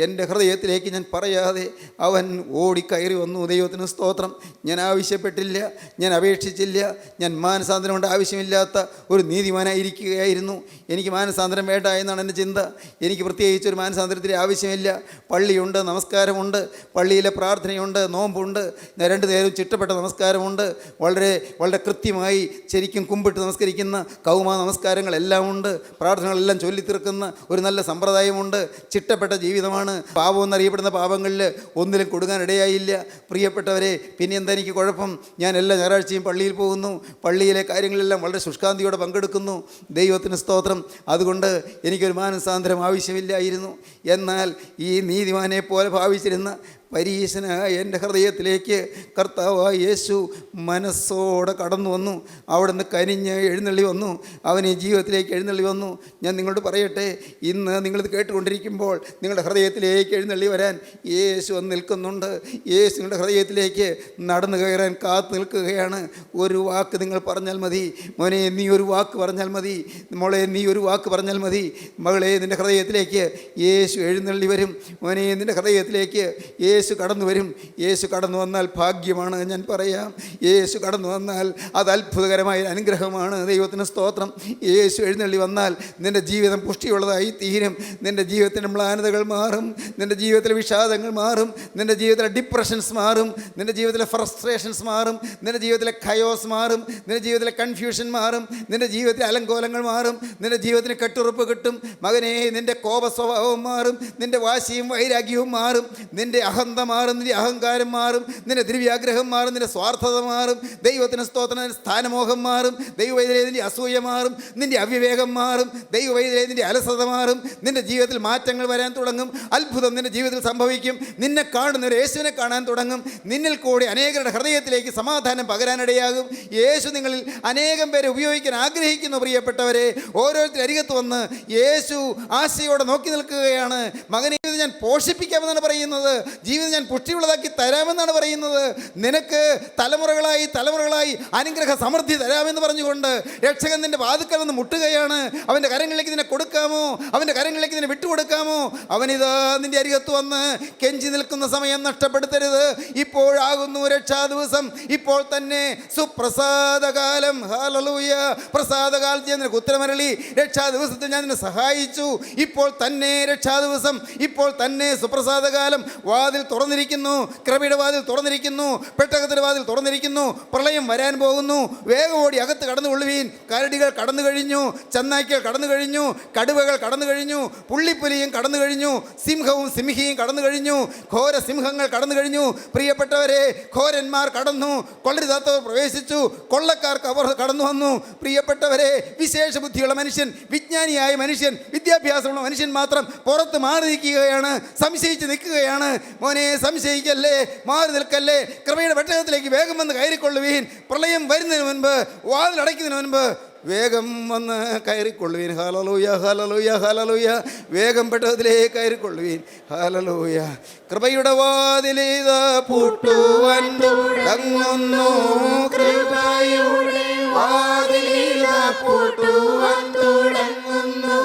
എൻ്റെ ഹൃദയത്തിലേക്ക് ഞാൻ പറയാതെ അവൻ ഓടിക്കയറി വന്നു. ദൈവത്തിന് സ്തോത്രം. ഞാൻ ആവശ്യപ്പെട്ടില്ല, ഞാൻ അപേക്ഷിച്ചില്ല, ഞാൻ മാനസാന്തരം കൊണ്ട് ആവശ്യമില്ലാത്ത ഒരു നീതിമാനായിരിക്കുകയായിരുന്നു. എനിക്ക് മാനസാന്തരം വേണ്ട എന്നാണ് എൻ്റെ ചിന്ത. എനിക്ക് പ്രത്യേകിച്ചൊരു മാനസാന്തരത്തിൻ്റെ ആവശ്യമില്ല. പള്ളിയുണ്ട്, നമസ്കാരമുണ്ട്, പള്ളിയിലെ പ്രാർത്ഥനയുണ്ട്, നോമ്പുണ്ട്, ഞാൻ 2 നേരവും ചിട്ടപ്പെട്ട നമസ്കാരമുണ്ട്, വളരെ വളരെ കൃത്യമായി ശരിക്കും കുമ്പിട്ട് നമസ്കരിക്കുന്ന കൗമാ നമസ്കാരങ്ങളെല്ലാം ഉണ്ട്, പ്രാർത്ഥനകളെല്ലാം ചൊല്ലിത്തീർക്കുന്ന ഒരു നല്ല സമ്പ്രദായമുണ്ട്, ചിട്ടപ്പെട്ട ജീവിതമാണ്. പാപമെന്നറിയപ്പെടുന്ന പാപങ്ങളിൽ ഒന്നിലും കൊടുക്കാൻ ഇടയായില്ല. പ്രിയപ്പെട്ടവരെ, പിന്നെ എന്താ എനിക്ക് കുഴപ്പം? ഞാൻ എല്ലാ ഞായറാഴ്ചയും പള്ളിയിൽ പോകുന്നു, പള്ളിയിലെ കാര്യങ്ങളെല്ലാം വളരെ ശുഷ്കാന്തിയോടെ പങ്കെടുക്കുന്നു. ദൈവത്തിന് സ്തോത്രം. അതുകൊണ്ട് എനിക്കൊരു മാനസാന്തരം ആവശ്യമില്ലായിരുന്നു. എന്നാൽ ഈ നീതിമാനെ പോലെ ഭാവിച്ചിരുന്ന പരീശനായ എൻ്റെ ഹൃദയത്തിലേക്ക് കർത്താവായ യേശു മനസ്സോടെ കടന്നു വന്നു. അവിടെ നിന്ന് കനിഞ്ഞ് എഴുന്നള്ളി വന്നു. അവൻ ഈ ജീവിതത്തിലേക്ക് എഴുന്നള്ളി വന്നു. ഞാൻ നിങ്ങളോട് പറയട്ടെ, ഇന്ന് നിങ്ങളിത് കേട്ടുകൊണ്ടിരിക്കുമ്പോൾ നിങ്ങളുടെ ഹൃദയത്തിലേക്ക് എഴുന്നള്ളി വരാൻ യേശു വന്ന് നിൽക്കുന്നുണ്ട്. യേശു നിങ്ങളുടെ ഹൃദയത്തിലേക്ക് നടന്നു കയറാൻ കാത്തു നിൽക്കുകയാണ്. ഒരു വാക്ക് നിങ്ങൾ പറഞ്ഞാൽ മതി. മോനെ, നീ ഒരു വാക്ക് പറഞ്ഞാൽ മതി. മോളെ, നീ ഒരു വാക്ക് പറഞ്ഞാൽ മതി. മകളെ, നിൻ്റെ ഹൃദയത്തിലേക്ക് യേശു എഴുന്നള്ളി വരും. മോനെ, നിൻ്റെ ഹൃദയത്തിലേക്ക് യേശു കടന്നു വരും. യേശു കടന്നു വന്നാൽ ഭാഗ്യമാണ്. ഞാൻ പറയാം, യേശു കടന്നു വന്നാൽ അത് അത്ഭുതകരമായ അനുഗ്രഹമാണ്. ദൈവത്തിന് സ്തോത്രം. യേശു എഴുന്നള്ളി വന്നാൽ നിൻ്റെ ജീവിതം പുഷ്ടിയുള്ളതായി തീരും. നിൻ്റെ ജീവിതത്തിൻ്റെ മ്ലാനതകൾ മാറും, നിൻ്റെ ജീവിതത്തിലെ വിഷാദങ്ങൾ മാറും, നിൻ്റെ ജീവിതത്തിലെ ഡിപ്രഷൻസ് മാറും, നിൻ്റെ ജീവിതത്തിലെ ഫ്രസ്ട്രേഷൻസ് മാറും, നിൻ്റെ ജീവിതത്തിലെ കയോസ് മാറും, നിൻ്റെ ജീവിതത്തിലെ കൺഫ്യൂഷൻ മാറും, നിൻ്റെ ജീവിതത്തിലെ അലങ്കോലങ്ങൾ മാറും, നിൻ്റെ ജീവിതത്തിന് കെട്ടുറപ്പ് കിട്ടും. മകനെ, നിൻ്റെ കോപ സ്വഭാവം മാറും, നിൻ്റെ വാശിയും വൈരാഗ്യവും മാറും, നിൻ്റെ അഹന്ത മാറും, നിൻ്റെ അഹങ്കാരം മാറും, നിൻ്റെ ദ്രവ്യാഗ്രഹം മാറും, നിൻ്റെ സ്വാർത്ഥത മാറും. ദൈവത്തിന് സ്തോത്രം. നിൻ്റെ സ്ഥാനമോഹം മാറും. ദൈവവൈദ്യരെ നിൻ്റെ അസൂയ മാറും, നിൻ്റെ അവിവേകം മാറും. ദൈവവൈദ്യരെ നിൻ്റെ അലസത മാറും. നിൻ്റെ ജീവിതത്തിൽ മാറ്റങ്ങൾ വരാൻ തുടങ്ങും. അത്ഭുതം നിൻ്റെ ജീവിതത്തിൽ സംഭവിക്കും. നിന്നെ കാണുന്നവർ യേശുവിനെ കാണാൻ തുടങ്ങും. നിന്നിൽ കൂടി അനേകരുടെ ഹൃദയത്തിലേക്ക് സമാധാനം പകരാനിടയാകും. യേശു നിങ്ങളിൽ അനേകം പേരെ ഉപയോഗിക്കാൻ ആഗ്രഹിക്കുന്നു. പ്രിയപ്പെട്ടവരെ, ഓരോരുത്തർ അരികത്ത് വന്ന് യേശു ആശയോടെ നോക്കി നിൽക്കുകയാണ്. മകനെ, ഞാൻ പോഷിപ്പിക്കാമെന്നാണ് പറയുന്നത്. ജീവിതം ഞാൻ പുഷ്ടിയുള്ളതാക്കി തരാമെന്നാണ് പറയുന്നത്. നിനക്ക് തലമുറകളായി തലമുറകളായി അനുഗ്രഹ സമൃദ്ധി തരാമെന്ന് പറഞ്ഞുകൊണ്ട് രക്ഷകൻ നിന്റെ വാതുക്കൽ നിന്ന് മുട്ടുകയാണ്. അവൻ്റെ കരങ്ങളിലേക്ക് നിന്നെ കൊടുക്കാമോ? അവൻ്റെ കരങ്ങളിലേക്ക് നിന്നെ വിട്ടുകൊടുക്കാമോ? അവനിതാ നിന്റെ അരികത്ത് വന്ന് കെഞ്ചി നിൽക്കുന്ന സമയം നഷ്ടപ്പെടുത്തരുത്. ഇപ്പോഴാകുന്നു രക്ഷാ ദിവസം. ഇപ്പോൾ തന്നെ സുപ്രസാദകാലം. ഹല്ലേലൂയ. പ്രസാദകാലത്ത് ഞാൻ നിനക്ക് ഉത്തരമരളി. രക്ഷാ ദിവസത്തിൽ ഞാൻ നിന്നെ സഹായിച്ചു. ഇപ്പോൾ തന്നെ രക്ഷാ ദിവസം, ഇപ്പോൾ തന്നെ സുപ്രസാദകാലം. വാതിൽ തുറന്നിരിക്കുന്നു. കൃപയുടെ വാതിൽ തുറന്നിരിക്കുന്നു. പെട്ടകത്തിൻ്റെ വാതിൽ തുറന്നിരിക്കുന്നു. പ്രളയം വരാൻ പോകുന്നു. വേഗം ഓടി അകത്ത് കടന്നുകൊള്ളുവീൻ. കരടികൾ കടന്നു കഴിഞ്ഞു, ചെന്നായ്ക്കൾ കടന്നു കഴിഞ്ഞു, കടുവകൾ കടന്നു കഴിഞ്ഞു, പുള്ളിപ്പുലിയും കടന്നു കഴിഞ്ഞു, സിംഹവും സിംഹിയും കടന്നു കഴിഞ്ഞു, ഘോര സിംഹങ്ങൾ കടന്നു കഴിഞ്ഞു. പ്രിയപ്പെട്ടവരെ, ഘോരന്മാർ കടന്നു, കൊള്ളരുതാത്തവർ പ്രവേശിച്ചു, കൊള്ളക്കാർക്ക് അവർ കടന്നു വന്നു. പ്രിയപ്പെട്ടവരെ, വിശേഷ ബുദ്ധിയുള്ള മനുഷ്യൻ, വിജ്ഞാനിയായ മനുഷ്യൻ, വിദ്യാഭ്യാസമുള്ള മനുഷ്യൻ മാത്രം പുറത്ത് മാറി നിൽക്കുകയാണ്, സംശയിച്ച് നിൽക്കുകയാണ്. മോനെ, സംശയിക്കല്ലേ, മാറി നിൽക്കല്ലേ. കൃപയുടെ പെട്ടകത്തിലേക്ക് വേഗം വന്ന് കയറിക്കൊള്ളുവീൻ. പ്രളയം വരുന്നതിന് മുൻപ്, വാതിലടയ്ക്കുന്നതിന് മുൻപ് വേഗം വന്ന് കയറിക്കൊള്ളുവീൻ. Hallelujah, hallelujah, hallelujah. വേഗം പെട്ടകത്തിലേക്ക് കയറിക്കൊള്ളുവീൻ. ഹല്ലേലൂയ. കൃപയുടെ വാതിലിതാ പൂട്ടുവാൻ തുടങ്ങുന്നു. കൃപയുടെ വാതിലിതാ പൂട്ടുവാൻ തുടങ്ങുന്നു.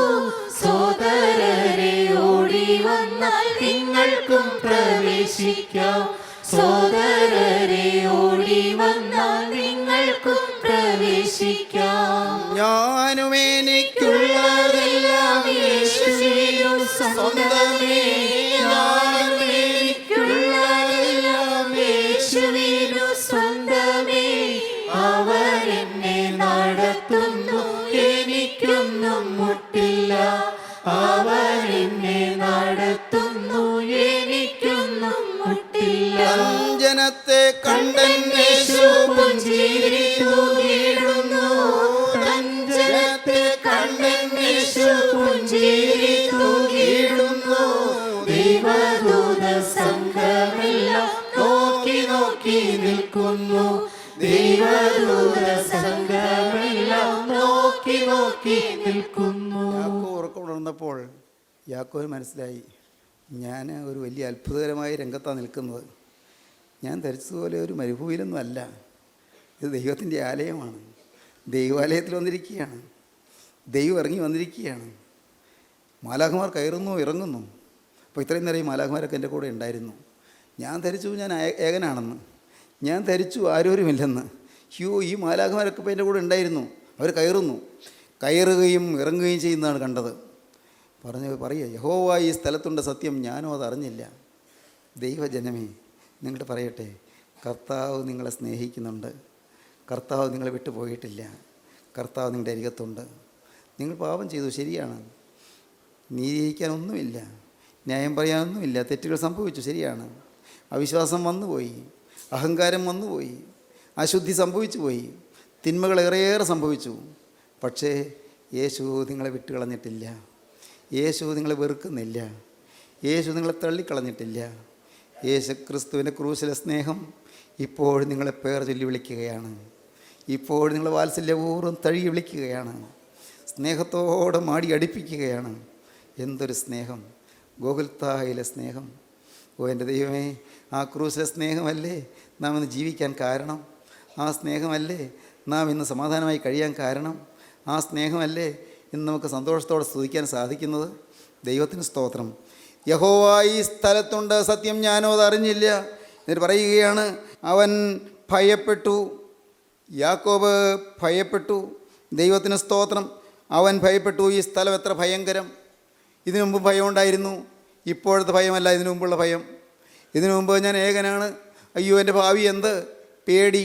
സോദരരെ, ഓടി വന്നാൽ നിങ്ങൾക്കും പ്രവേശിക്കാം. പ്രവേശിക്കാം. സോദരരെ ഓടി വന്നാൽ നിങ്ങൾക്കും പ്രവേശിക്കാം. ഞാനും എനിക്കുള്ളതെല്ലാം യേശുവിനു സ്വന്തമേ, ഞാനും എനിക്കുള്ളതെല്ലാം യേശുവിനു സ്വന്തമേ. അവൻ എന്നെ നടത്തുന്നു, എനിക്കൊന്നും മുട്ടില്ല. അവൻ എന്നെ നടത്തുന്നു, എനിക്കൊന്നും മുട്ടില്ല. ജനത്തെ കണ്ടെന്നേശു പുഞ്ചിരി തൂകിടുന്നു, ജനത്തെ കണ്ടെന്നേശു പുഞ്ചിരി തൂകിടുന്നു. ദൈവദൂത സംഘമെല്ലാം നോക്കി നോക്കി നിൽക്കുന്നു. ദൈവദൂത സംഘമെല്ലാം നോക്കി നോക്കി നിൽക്കുന്നു. യാക്കോബ് ഉറക്കമുണർന്നപ്പോൾ യാക്കോബിന് മനസ്സിലായി, ഞാൻ ഒരു വലിയ അത്ഭുതകരമായ രംഗത്താണ് നിൽക്കുന്നത്. ഞാൻ ധരിച്ചതുപോലെ ഒരു മരുഭൂമിയിലൊന്നും അല്ല, ഇത് ദൈവത്തിൻ്റെ ആലയമാണ്. ദൈവാലയത്തിൽ വന്നിരിക്കുകയാണ്, ദൈവം ഇറങ്ങി വന്നിരിക്കുകയാണ്. മാലാഖമാർ കയറുന്നു ഇറങ്ങുന്നു. അപ്പോൾ ഇത്രയും നേരം ഈ മാലാഖമാരൊക്കെ എൻ്റെ കൂടെ ഉണ്ടായിരുന്നു. ഞാൻ ധരിച്ചു ഞാൻ ഏകനാണെന്ന്, ഞാൻ ധരിച്ചു ആരോരുമില്ലെന്ന്. ഈ മാലാഖമാരൊക്കെ ഇപ്പോൾ എൻ്റെ കൂടെ ഉണ്ടായിരുന്നു. അവർ കയറുകയും ഇറങ്ങുകയും ചെയ്യുന്നതാണ് കണ്ടത്. പറയുക, യഹോവ ഈ സ്ഥലത്തുണ്ട്, സത്യം ഞാനോ അത് അറിഞ്ഞില്ല. ദൈവജനമേ, നിങ്ങളുടെ പറയട്ടെ, കർത്താവ് നിങ്ങളെ സ്നേഹിക്കുന്നുണ്ട്. കർത്താവ് നിങ്ങളെ വിട്ടു പോയിട്ടില്ല. കർത്താവ് നിങ്ങളുടെ അരികത്തുണ്ട്. നിങ്ങൾ പാപം ചെയ്തു, ശരിയാണ്. നീതിക്കാനൊന്നുമില്ല, ന്യായം പറയാനൊന്നുമില്ല. തെറ്റുകൾ സംഭവിച്ചു, ശരിയാണ്. അവിശ്വാസം വന്നുപോയി, അഹങ്കാരം വന്നുപോയി, അശുദ്ധി സംഭവിച്ചു പോയി, തിന്മകൾ ഏറെയേറെ സംഭവിച്ചു. പക്ഷേ യേശു നിങ്ങളെ വിട്ടുകളഞ്ഞിട്ടില്ല. യേശു നിങ്ങളെ വെറുക്കുന്നില്ല. യേശു നിങ്ങളെ തള്ളിക്കളഞ്ഞിട്ടില്ല. യേശു ക്രിസ്തുവിൻ്റെ ക്രൂശിലെ സ്നേഹം ഇപ്പോഴും നിങ്ങളെ പേർ ചൊല്ലി വിളിക്കുകയാണ്. ഇപ്പോഴും നിങ്ങളെ വാത്സല്യപൂർവ്വം തഴുകി വിളിക്കുകയാണ്. സ്നേഹത്തോടെ മാടി അടുപ്പിക്കുകയാണ്. എന്തൊരു സ്നേഹം! ഗോകുൽത്തായിലെ സ്നേഹം! ഓ എൻ്റെ ദൈവമേ, ആ ക്രൂശിലെ സ്നേഹമല്ലേ നാം ഇന്ന് ജീവിക്കാൻ കാരണം? ആ സ്നേഹമല്ലേ നാം ഇന്ന് സമാധാനമായി കഴിയാൻ കാരണം? ആ സ്നേഹമല്ലേ ഇന്ന് നമുക്ക് സന്തോഷത്തോടെ സ്തുതിക്കാൻ സാധിക്കുന്നത്? ദൈവത്തിന് സ്തോത്രം. യഹോവ ഈ സ്ഥലത്തുണ്ട്, സത്യം ഞാനോ അത് അറിഞ്ഞില്ല. എന്നിട്ട് പറയുകയാണ്, അവൻ ഭയപ്പെട്ടു. യാക്കോബ് ഭയപ്പെട്ടു. ദൈവത്തിന് സ്തോത്രം. അവൻ ഭയപ്പെട്ടു. ഈ സ്ഥലം എത്ര ഭയങ്കരം! ഇതിനു മുമ്പ് ഭയം ഉണ്ടായിരുന്നു, ഇപ്പോഴത്തെ ഭയമല്ല ഇതിനു മുമ്പുള്ള ഭയം. ഇതിനു മുമ്പ് ഞാൻ ഏകനാണ്, അയ്യോ എൻ്റെ ഭാവി എന്ത് പേടി.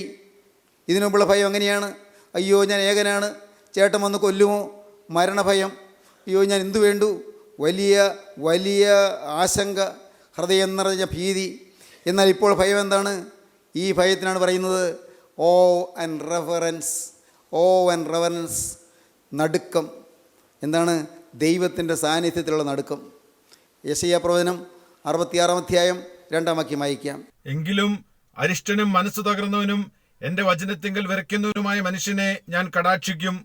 ഇതിനു മുമ്പുള്ള ഭയം അങ്ങനെയാണ്, അയ്യോ ഞാൻ ഏകനാണ്, ചേട്ടൻ വന്ന് കൊല്ലുമോ, മരണഭയം, അയ്യോ ഞാൻ എന്തു വേണ്ടു, വലിയ വലിയ ആശങ്ക, ഹൃദയം നിറഞ്ഞ ഭീതി. എന്നാൽ ഇപ്പോൾ ഭയം എന്താണ്? ഈ ഭയത്തിനാണ് പറയുന്നത് ഓ ആൻഡ് റെവറൻസ്, നടുക്കം. എന്താണ്? ദൈവത്തിൻ്റെ സാന്നിധ്യത്തിലുള്ള നടുക്കം. യെശയ്യാ പ്രവചനം 66-ാം അധ്യായം 2-ാം വാക്യം വായിക്കാം. എങ്കിലും അരിഷ്ടനും മനസ്സ് തകർന്നവനും എന്റെ വചനത്തിങ്കൽ വിറയ്ക്കുന്നവനുമായ മനുഷ്യനെ ഞാൻ കടാക്ഷിക്കും.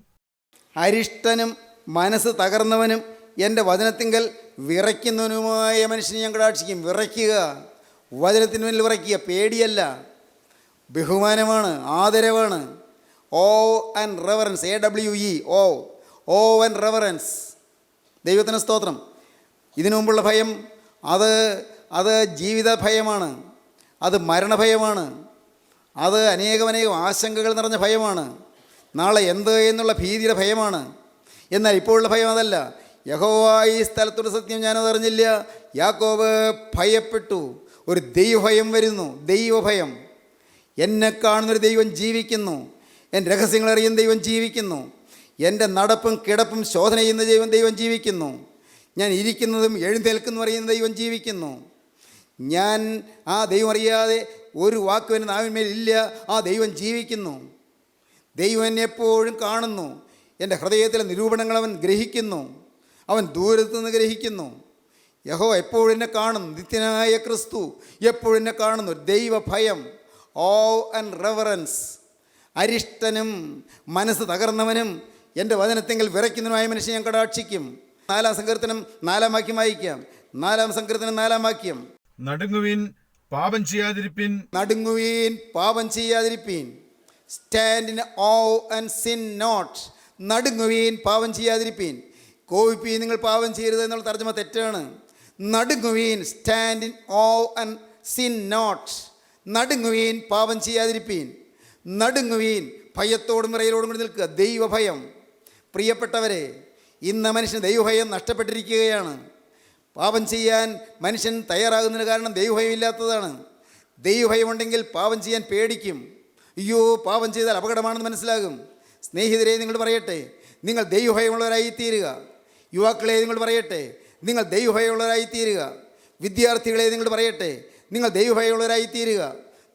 അരിഷ്ടനും മനസ്സ് തകർന്നവനും എൻ്റെ വചനത്തിങ്കൽ വിറയ്ക്കുന്നവനുമായ മനുഷ്യനെ ഞാൻ കടാക്ഷിക്കും. വിറയ്ക്കുക, വചനത്തിന് മുന്നിൽ വിറയ്ക്കുക. പേടിയല്ല, ബഹുമാനമാണ്, ആദരവാണ്. Awe and reverence, AWE, awe and reverence. ദൈവത്തിന് സ്തോത്രം. ഇതിനു മുമ്പുള്ള ഭയം അത് ജീവിത ഭയമാണ്, അത് മരണഭയമാണ്, അത് അനേകം ആശങ്കകൾ നിറഞ്ഞ ഭയമാണ്, നാളെ എന്ത് എന്നുള്ള ഭീതിയുടെ ഭയമാണ്. എന്നാൽ ഇപ്പോഴുള്ള ഭയം അതല്ല. യഹോവ ഈ സ്ഥലത്തോട് സത്യം ഞാനത് അറിഞ്ഞില്ല. യാക്കോബ് ഭയപ്പെട്ടു. ഒരു ദൈവഭയം വരുന്നു, ദൈവഭയം. എന്നെ കാണുന്നൊരു ദൈവം ജീവിക്കുന്നു, എൻ്റെ രഹസ്യങ്ങൾ അറിയുന്ന ദൈവം ജീവിക്കുന്നു, എൻ്റെ നടപ്പും കിടപ്പും ശോധന ചെയ്യുന്ന ദൈവം ജീവിക്കുന്നു, ഞാൻ ഇരിക്കുന്നതും എഴുന്നേൽക്കുന്നു അറിയുന്ന ദൈവം ജീവിക്കുന്നു. ഞാൻ ആ ദൈവം അറിയാതെ ഒരു വാക്കും എൻ്റെ നാവിന്മേലില്ല. ആ ദൈവം ജീവിക്കുന്നു. ദൈവം എന്നെ എപ്പോഴും കാണുന്നു. എൻ്റെ ഹൃദയത്തിലെ നിരൂപണങ്ങൾ അവൻ ഗ്രഹിക്കുന്നു. അവൻ ദൂരത്തു നിന്ന് ഗ്രഹിക്കുന്നു. യഹോവ എപ്പോഴും എന്നെ കാണുന്നു. നിത്യനായ ക്രിസ്തു എപ്പോഴും എന്നെ കാണുന്നു. ദൈവഭയം, ഓ ആൻഡ് റെവറൻസ്. അരിഷ്ടനും മനസ്സ് തകർന്നവനും എൻ്റെ വചനത്തെങ്കിൽ വിറയ്ക്കുന്നതിനുമായ മനുഷ്യൻ ഞാൻ കടാക്ഷിക്കും. 4-ാം സങ്കീർത്തനം 4-ാം വാക്യം വായിക്കാം. 4-ാം സങ്കീർത്തനം 4-ാം വാക്യം. നടുങ്ങുവിൻ, പാപം ചെയ്യാതിരിപ്പിൻ. നടുങ്ങുവീൻ, പാപം ചെയ്യാതിരിപ്പീൻ. Stand in awe and sin not. നടുങ്ങുവീൻ, പാപം ചെയ്യാതിരിപ്പീൻ. കോപിപ്പീൻ, നിങ്ങൾ പാപം ചെയ്യരുത് എന്നുള്ള തർജ്ജമ തെറ്റാണ്. നടുങ്ങുവീൻ, stand in awe and sin not. നടുങ്ങുവീൻ, പാപം ചെയ്യാതിരിപ്പീൻ. നടുങ്ങുവീൻ, ഭയത്തോടും വിറയലോടും കൂടി നിൽക്കുക. ദൈവഭയം. പ്രിയപ്പെട്ടവരെ, ഇന്ന് മനുഷ്യന് ദൈവഭയം നഷ്ടപ്പെട്ടിരിക്കുകയാണ്. പാപം ചെയ്യാൻ മനുഷ്യൻ തയ്യാറാകുന്നതിന് കാരണം ദൈവഭയം ഇല്ലാത്തതാണ്. ദൈവഭയമുണ്ടെങ്കിൽ പാപം ചെയ്യാൻ പേടിക്കും. അയ്യോ, പാപം ചെയ്താൽ അപകടമാണെന്ന് മനസ്സിലാകും. സ്നേഹിതരെ, നിങ്ങൾ പറയട്ടെ, നിങ്ങൾ ദൈവഭയമുള്ളവരായിത്തീരുക. യുവാക്കളെ, നിങ്ങൾ പറയട്ടെ, നിങ്ങൾ ദൈവഭയമുള്ളവരായിത്തീരുക. വിദ്യാർത്ഥികളെ, നിങ്ങൾ പറയട്ടെ, നിങ്ങൾ ദൈവഭയമുള്ളവരായിത്തീരുക.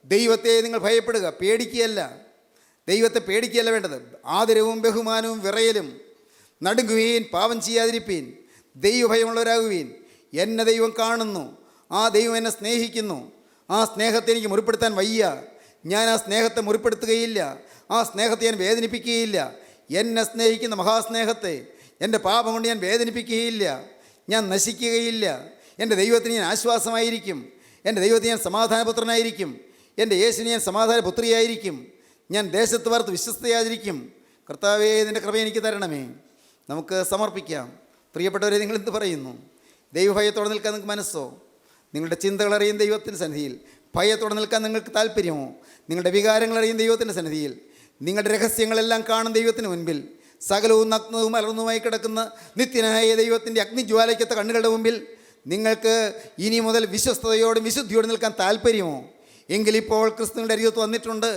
ദൈവത്തെ നിങ്ങൾ ഭയപ്പെടുക, പേടിക്കുകയല്ല. ദൈവത്തെ പേടിക്കുകയല്ല വേണ്ടത്. ആദരവും ബഹുമാനവും വിറയലും. നടുങ്ങുവീൻ, പാപം ചെയ്യാതിരിപ്പീൻ, ദൈവഭയമുള്ളവരാകുവീൻ. എന്നെ ദൈവം കാണുന്നു, ആ ദൈവം എന്നെ സ്നേഹിക്കുന്നു. ആ സ്നേഹത്തെ എനിക്ക് മുറിപ്പെടുത്താൻ വയ്യ. ഞാൻ ആ സ്നേഹത്തെ മുറിപ്പെടുത്തുകയില്ല. ആ സ്നേഹത്തെ ഞാൻ വേദനിപ്പിക്കുകയില്ല. എന്നെ സ്നേഹിക്കുന്ന മഹാസ്നേഹത്തെ എൻ്റെ പാപം കൊണ്ട് ഞാൻ വേദനിപ്പിക്കുകയില്ല. ഞാൻ നശിക്കുകയില്ല. എൻ്റെ ദൈവത്തിന് ഞാൻ ആശ്വാസമായിരിക്കും. എൻ്റെ ദൈവത്തിന് ഞാൻ സമാധാനപുത്രനായിരിക്കും. എൻ്റെ യേശുവിന് ഞാൻ സമാധാനപുത്രിയായിരിക്കും. ഞാൻ ദേശത്ത് വാർത്ത് വിശ്വസ്തയായിരിക്കും. കർത്താവേ, നിൻ്റെ കൃപ എനിക്ക് തരണമേ. നമുക്ക് സമർപ്പിക്കാം. പ്രിയപ്പെട്ടവരെ, നിങ്ങൾ എന്ത് പറയുന്നു? ദൈവഭയത്തോടെ നിൽക്കാൻ നിങ്ങൾക്ക് മനസ്സോ? നിങ്ങളുടെ ചിന്തകൾ അറിയും ദൈവത്തിൻ്റെ സന്നിധിയിൽ. ഭയത്തോടെ നിൽക്കാൻ നിങ്ങൾക്ക് താല്പര്യമോ? നിങ്ങളുടെ വികാരങ്ങൾ അറിയും ദൈവത്തിൻ്റെ സന്നിധിയിൽ. നിങ്ങളുടെ രഹസ്യങ്ങളെല്ലാം കാണും ദൈവത്തിന് മുൻപിൽ. സകലവും നഗ്നവും അലർന്നുമായി കിടക്കുന്ന നിത്യനായ ദൈവത്തിൻ്റെ അഗ്നിജ്വാലയ്ക്കത്ത കണ്ണുകളുടെ മുമ്പിൽ നിങ്ങൾക്ക് ഇനി മുതൽ വിശ്വസ്തയോടും വിശുദ്ധിയോടും നിൽക്കാൻ താല്പര്യമോ? എങ്കിലിപ്പോൾ ക്രിസ്തുവിൻ്റെ അരികത്ത് വന്നിട്ടുണ്ട്.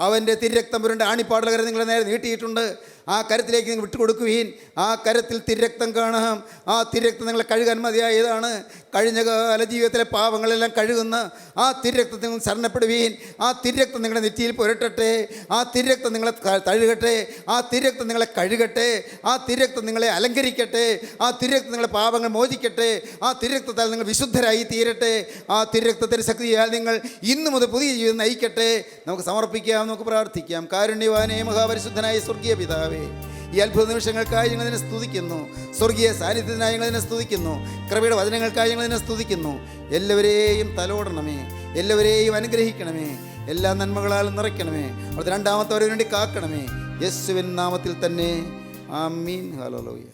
അവൻ്റെ തിരുരക്തം പുരണ്ട ആണിപ്പാടുള്ള കരം നിങ്ങളെ നേരെ നീട്ടിയിട്ടുണ്ട്. ആ കരത്തിലേക്ക് നിങ്ങൾ വിട്ടുകൊടുക്കുവീൻ. ആ കരത്തിൽ തിരുരക്തം കാണാം. ആ തിരുരക്തം നിങ്ങളെ കഴുകാൻ മതിയായതാണ്. കഴിഞ്ഞ കാല ജീവിതത്തിലെ പാപങ്ങളെല്ലാം കഴുകുന്ന ആ തിരുരക്തത്തിൽ നിങ്ങൾ ശരണപ്പെടുവീൻ. ആ തിരുരക്തം നിങ്ങളുടെ നെറ്റിയിൽ പുരട്ടട്ടെ. ആ തിരുരക്തം നിങ്ങളെ തഴുകട്ടെ. ആ തിരുരക്തം നിങ്ങളെ കഴുകട്ടെ. ആ തിരുരക്തം നിങ്ങളെ അലങ്കരിക്കട്ടെ. ആ തിരുരക്തം നിങ്ങളെ പാപങ്ങൾ മോചിക്കട്ടെ. ആ തിരുരക്തത്താൽ നിങ്ങൾ വിശുദ്ധരായി തീരട്ടെ. ആ തിരുരക്തത്തിൻ്റെ ശക്തിയാൽ നിങ്ങൾ ഇന്നു മുതൽ പുതിയ ജീവിതം നയിക്കട്ടെ. നമുക്ക് സമർപ്പിക്കാം, നമുക്ക് പ്രാർത്ഥിക്കാം. കാരുണ്യവാനേ, മഹാപരിശുദ്ധനായ സ്വർഗീയ പിതാവേ, ഈ അത്ഭുത നിമിഷങ്ങൾക്കായി ഞങ്ങൾ ഇതിനെ സ്തുതിക്കുന്നു. സ്വർഗീയ സാന്നിധ്യത്തിനായി ഞങ്ങൾ ഇതിനെ സ്തുതിക്കുന്നു. കൃപയുടെ വചനങ്ങൾക്കായി ഞങ്ങൾ ഇതിനെ സ്തുതിക്കുന്നു. എല്ലാവരെയും തലോടണമേ, എല്ലാവരെയും അനുഗ്രഹിക്കണമേ, എല്ലാ നന്മകളാലും നിറയ്ക്കണമേ. അവിടുത്തെ രണ്ടാമത്തെ വരവിന് വേണ്ടി കാക്കണമേ. യേശുവിൻ നാമത്തിൽ തന്നെ. ആമീൻ. ഹല്ലേലൂയ.